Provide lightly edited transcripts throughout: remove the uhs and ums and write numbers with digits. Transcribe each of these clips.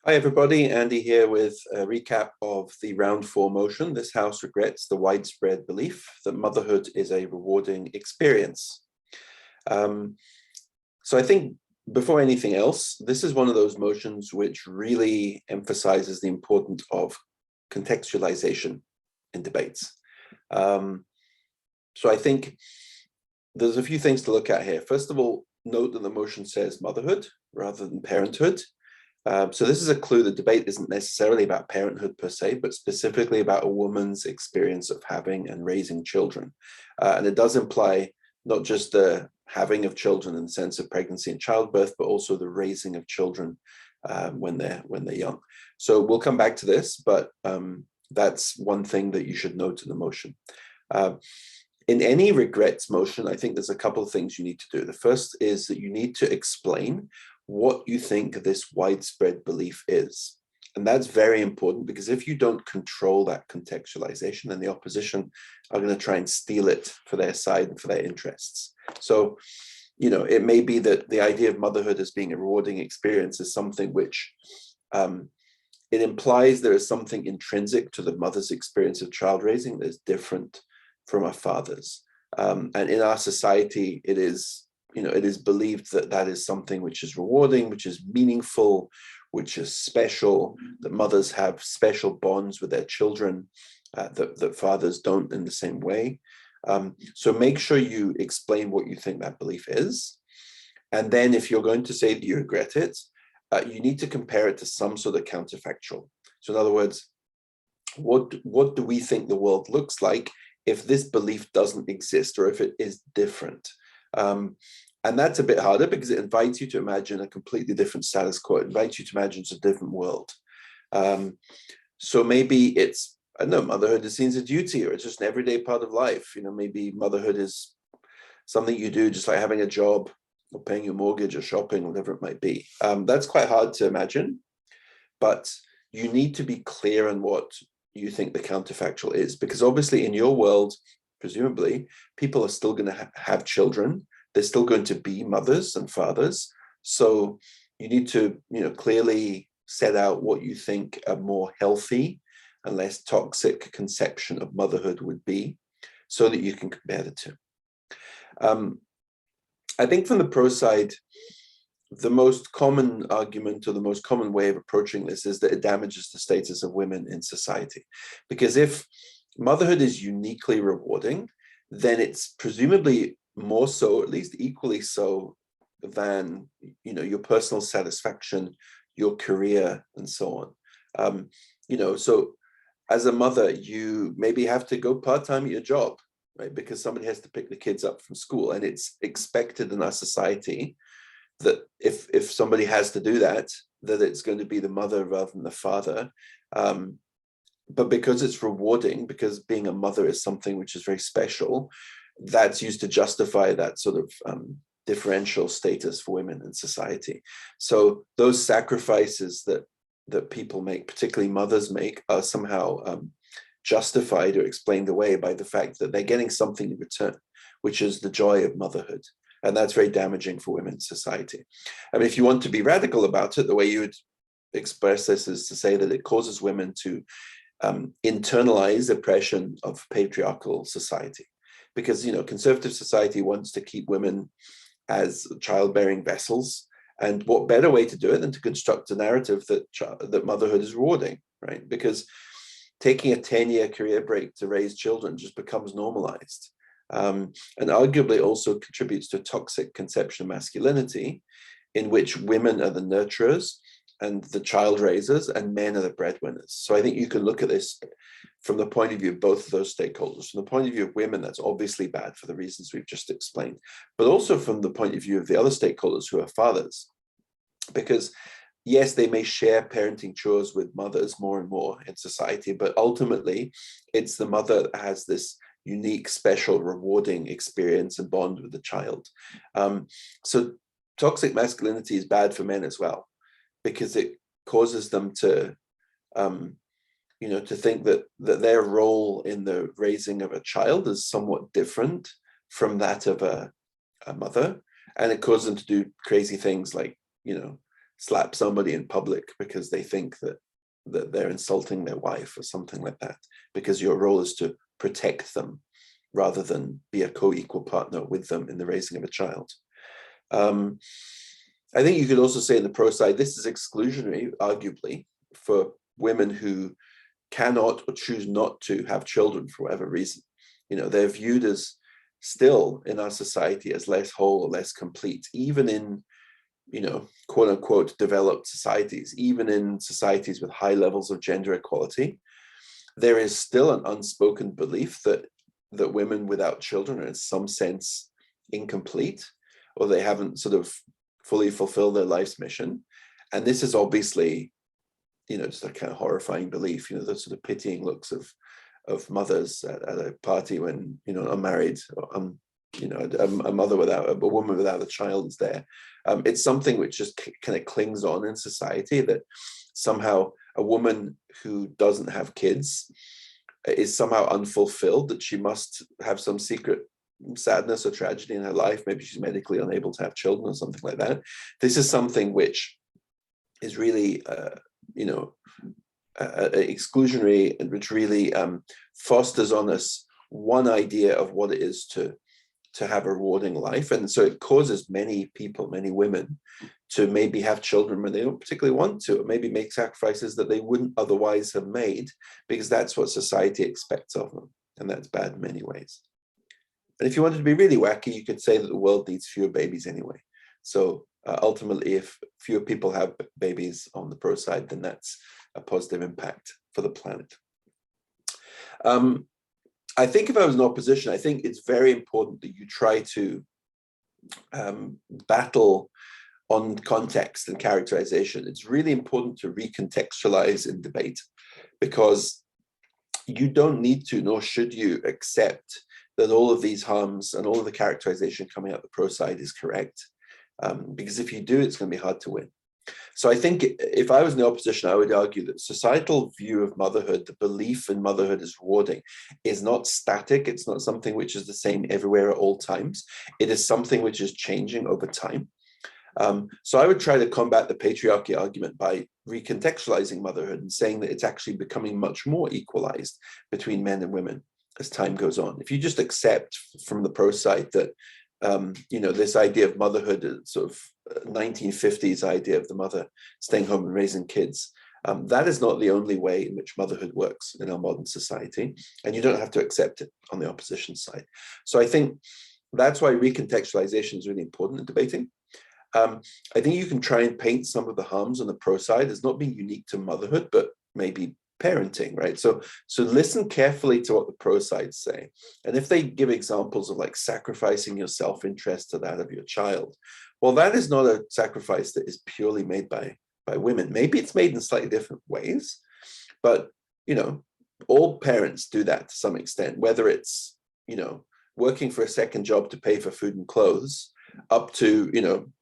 Hi everybody, Andy here with a recap of the round 4 motion. This house regrets the widespread belief that motherhood is a rewarding experience. So I think before anything else, this is one of those motions which really emphasizes the importance of contextualization in debates. So I think there's a few things to look at here. First of all, note that the motion says motherhood rather than parenthood. So this is a clue. The debate isn't necessarily about parenthood per se, but specifically about a woman's experience of having and raising children. And it does imply not just the having of children in the sense of pregnancy and childbirth, but also the raising of children when they're young. So we'll come back to this, but that's one thing that you should note in the motion. In any regrets motion, I think there's a couple of things you need to do. The first is that you need to explain what you think this widespread belief is. And that's very important, because if you don't control that contextualization, then the opposition are going to try and steal it for their side and for their interests. So, you know, it may be that the idea of motherhood as being a rewarding experience is something which it implies there is something intrinsic to the mother's experience of child raising that is different from our father's. And in our society, it is believed that that is something which is rewarding, which is meaningful, which is special, that mothers have special bonds with their children that fathers don't in the same way. So make sure you explain what you think that belief is. And then if you're going to say that you regret it, you need to compare it to some sort of counterfactual. So in other words, what do we think the world looks like if this belief doesn't exist, or if it is different? And that's a bit harder because it invites you to imagine a completely different status quo. It invites you to imagine it's a different world. So maybe it's, I don't know, motherhood is seen as a duty, or it's just an everyday part of life. You know, maybe motherhood is something you do just like having a job or paying your mortgage or shopping, whatever it might be. That's quite hard to imagine, but you need to be clear on what you think the counterfactual is, because obviously in your world, presumably, people are still going to have children. They're still going to be mothers and fathers. So you need to, clearly set out what you think a more healthy and less toxic conception of motherhood would be, so that you can compare the two. I think from the pro side, the most common argument, or the most common way of approaching this, is that it damages the status of women in society. Because if motherhood is uniquely rewarding, then it's presumably more so, at least equally so, than your personal satisfaction, your career, and so on. So as a mother, you maybe have to go part-time at your job, right? Because somebody has to pick the kids up from school, and it's expected in our society that if somebody has to do that, that it's going to be the mother rather than the father. But because it's rewarding, because being a mother is something which is very special, that's used to justify that sort of differential status for women in society. So those sacrifices that people make, particularly mothers make, are somehow justified or explained away by the fact that they're getting something in return, which is the joy of motherhood. And that's very damaging for women in society. I mean, if you want to be radical about it, the way you would express this is to say that it causes women to internalize oppression of patriarchal society. Because, conservative society wants to keep women as childbearing vessels. And what better way to do it than to construct a narrative that motherhood is rewarding, right? Because taking a 10-year career break to raise children just becomes normalized. And arguably also contributes to a toxic conception of masculinity, in which women are the nurturers and the child raisers, and men are the breadwinners. So I think you can look at this from the point of view of both of those stakeholders. From the point of view of women, that's obviously bad for the reasons we've just explained, but also from the point of view of the other stakeholders who are fathers. Because yes, they may share parenting chores with mothers more and more in society, but ultimately it's the mother that has this unique, special, rewarding experience and bond with the child. So toxic masculinity is bad for men as well, because it causes them to, to think that their role in the raising of a child is somewhat different from that of a mother, and it causes them to do crazy things like, slap somebody in public because they think that they're insulting their wife or something like that, because your role is to protect them rather than be a co-equal partner with them in the raising of a child. I think you could also say in the pro side, this is exclusionary, arguably, for women who cannot or choose not to have children for whatever reason. They're viewed as still in our society as less whole or less complete, even in, quote unquote, developed societies, even in societies with high levels of gender equality. There is still an unspoken belief that women without children are in some sense incomplete, or they haven't sort of fully fulfilled their life's mission. And this is obviously, just a kind of horrifying belief, the sort of pitying looks of mothers at a party when, unmarried, a mother without, a woman without a child is there. It's something which just kind of clings on in society, that somehow a woman who doesn't have kids is somehow unfulfilled, that she must have some secret sadness or tragedy in her life. Maybe she's medically unable to have children or something like that. This is something which is really, exclusionary, and which really fosters on us one idea of what it is to have a rewarding life. And so it causes many people, many women, to maybe have children when they don't particularly want to, or maybe make sacrifices that they wouldn't otherwise have made, because that's what society expects of them. And that's bad in many ways. And if you wanted to be really wacky, you could say that the world needs fewer babies anyway. So ultimately, if fewer people have babies on the pro side, then that's a positive impact for the planet. I think if I was in opposition, I think it's very important that you try to battle on context and characterization. It's really important to recontextualize in debate, because you don't need to, nor should you, accept that all of these harms and all of the characterization coming out the pro side is correct. Because if you do, it's going to be hard to win. So I think if I was in the opposition, I would argue that societal view of motherhood, the belief in motherhood as rewarding, is not static. It's not something which is the same everywhere at all times. It is something which is changing over time. So I would try to combat the patriarchy argument by recontextualizing motherhood and saying that it's actually becoming much more equalized between men and women as time goes on. If you just accept from the pro side that this idea of motherhood is sort of 1950s idea of the mother staying home and raising kids, that is not the only way in which motherhood works in our modern society, and you don't have to accept it on the opposition side. So I think that's why recontextualization is really important in debating. I think you can try and paint some of the harms on the pro side as not being unique to motherhood, but maybe parenting, right? So listen carefully to what the pro sides say. And if they give examples of like sacrificing your self-interest to that of your child, well, that is not a sacrifice that is purely made by women. Maybe it's made in slightly different ways, but, all parents do that to some extent, whether it's, working for a second job to pay for food and clothes, up to,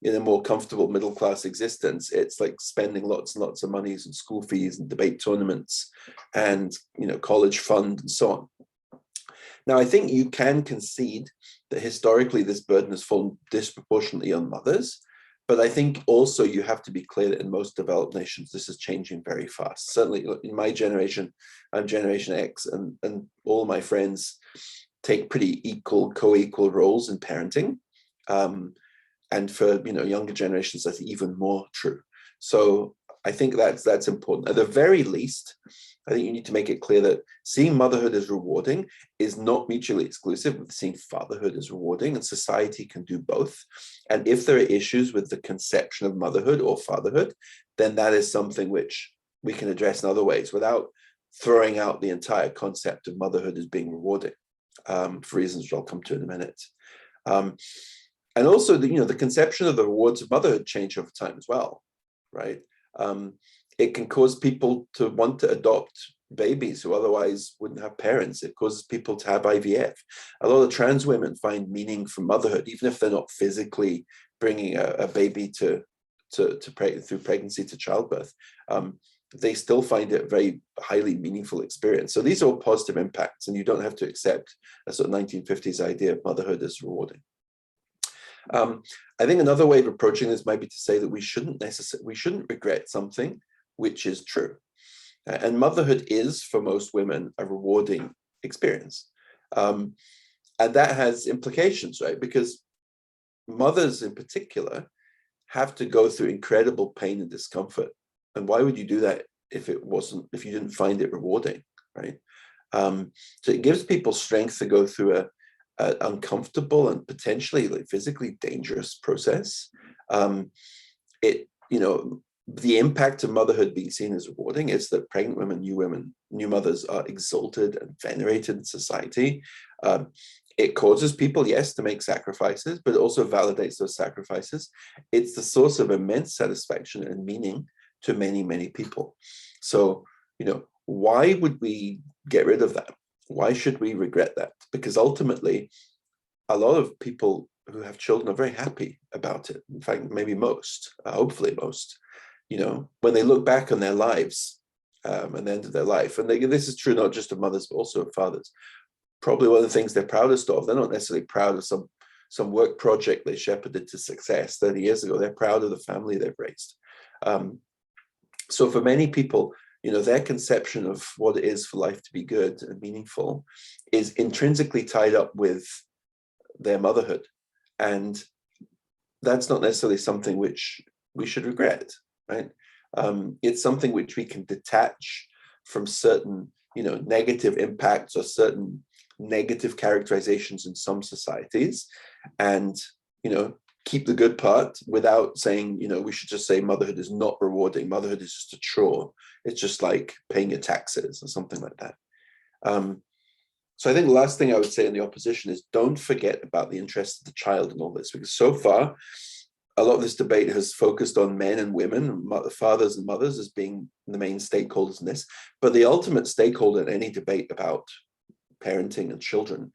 in a more comfortable middle-class existence, it's like spending lots and lots of monies and school fees and debate tournaments and, college fund and so on. Now, I think you can concede that historically this burden has fallen disproportionately on mothers, but I think also you have to be clear that in most developed nations, this is changing very fast. Certainly in my generation, I'm Generation X, and all my friends take pretty co-equal roles in parenting. And for younger generations, that's even more true. So I think that's important. At the very least, I think you need to make it clear that seeing motherhood as rewarding is not mutually exclusive with seeing fatherhood as rewarding, and society can do both. And if there are issues with the conception of motherhood or fatherhood, then that is something which we can address in other ways without throwing out the entire concept of motherhood as being rewarding, for reasons which I'll come to in a minute. And also, the conception of the rewards of motherhood change over time as well, right? It can cause people to want to adopt babies who otherwise wouldn't have parents. It causes people to have IVF. A lot of trans women find meaning from motherhood, even if they're not physically bringing a baby through pregnancy to childbirth. They still find it a very highly meaningful experience. So these are all positive impacts, and you don't have to accept a sort of 1950s idea of motherhood as rewarding. I think another way of approaching this might be to say that we shouldn't regret something which is true. And motherhood is, for most women, a rewarding experience. And that has implications, right? Because mothers in particular have to go through incredible pain and discomfort. And why would you do that if you didn't find it rewarding, right? So it gives people strength to go through a uncomfortable and potentially like physically dangerous process. The impact of motherhood being seen as rewarding is that pregnant women, new mothers are exalted and venerated in society. It causes people, yes, to make sacrifices, but it also validates those sacrifices. It's the source of immense satisfaction and meaning to many, many people. So, why would we get rid of that? Why should we regret that? Because ultimately, a lot of people who have children are very happy about it. In fact, maybe most, hopefully most, when they look back on their lives and the end of their life, and this is true not just of mothers, but also of fathers, probably one of the things they're proudest of, they're not necessarily proud of some work project they shepherded to success 30 years ago. They're proud of the family they've raised. So for many people, their conception of what it is for life to be good and meaningful is intrinsically tied up with their motherhood. And that's not necessarily something which we should regret, right? It's something which we can detach from certain, negative impacts or certain negative characterizations in some societies and, keep the good part without saying, we should just say motherhood is not rewarding. Motherhood is just a chore. It's just like paying your taxes or something like that. So I think the last thing I would say in the opposition is don't forget about the interest of the child in all this, because so far, a lot of this debate has focused on men and women, fathers and mothers as being the main stakeholders in this. But the ultimate stakeholder in any debate about parenting and children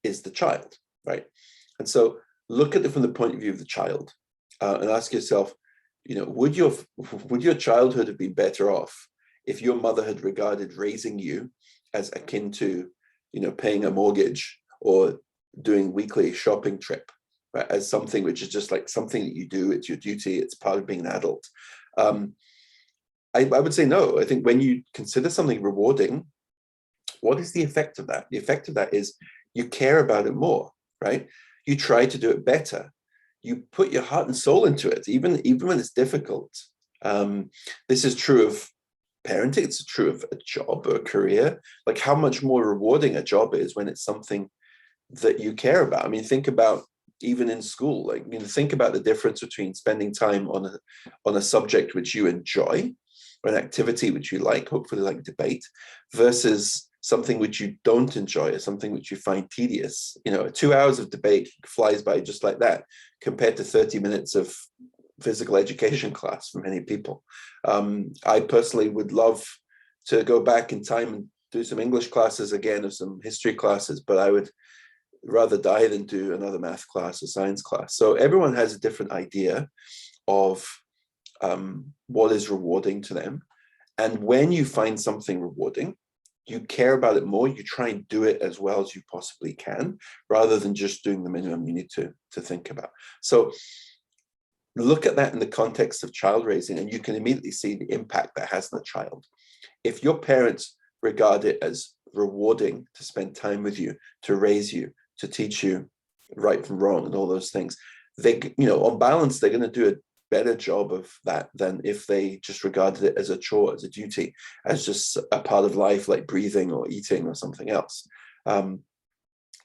is the child, right? And so look at it from the point of view of the child and ask yourself, would your childhood have been better off if your mother had regarded raising you as akin to, paying a mortgage or doing weekly shopping trip, right, as something which is just like something that you do, it's your duty, it's part of being an adult? I would say no. I think when you consider something rewarding, what is the effect of that? The effect of that is you care about it more, right? You try to do it better. You put your heart and soul into it, even when it's difficult. This is true of parenting. It's true of a job or a career. Like how much more rewarding a job is when it's something that you care about. I mean, think about even in school. Like, think about the difference between spending time on a subject which you enjoy, or an activity which you like, hopefully like debate, versus something which you don't enjoy or something which you find tedious. 2 hours of debate flies by just like that compared to 30 minutes of physical education class for many people. I personally would love to go back in time and do some English classes again or some history classes, but I would rather die than do another math class or science class. So everyone has a different idea of what is rewarding to them. And when you find something rewarding, you care about it more, you try and do it as well as you possibly can, rather than just doing the minimum you need to think about. So look at that in the context of child raising, and you can immediately see the impact that has on the child. If your parents regard it as rewarding to spend time with you, to raise you, to teach you right from wrong and all those things, they, on balance, they're going to do a better job of that than if they just regarded it as a chore, as a duty, as just a part of life, like breathing or eating or something else.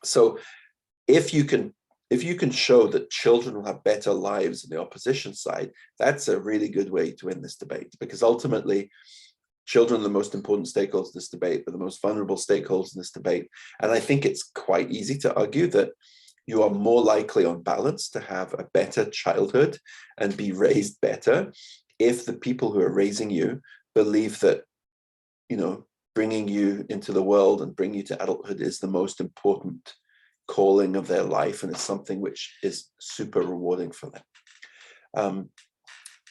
So if you can show that children will have better lives on the opposition side, that's a really good way to win this debate, because ultimately children are the most important stakeholders in this debate, they're the most vulnerable stakeholders in this debate. And I think it's quite easy to argue that you are more likely on balance to have a better childhood and be raised better if the people who are raising you believe that, bringing you into the world and bringing you to adulthood is the most important calling of their life, and it's something which is super rewarding for them.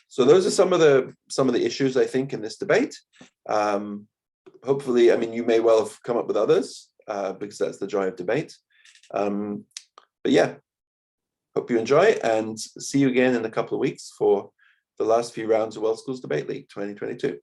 So those are some of the issues I think in this debate. Hopefully, you may well have come up with others because that's the joy of debate. But yeah, Hope you enjoy, and see you again in a couple of weeks for the last few rounds of World Schools Debate League 2022.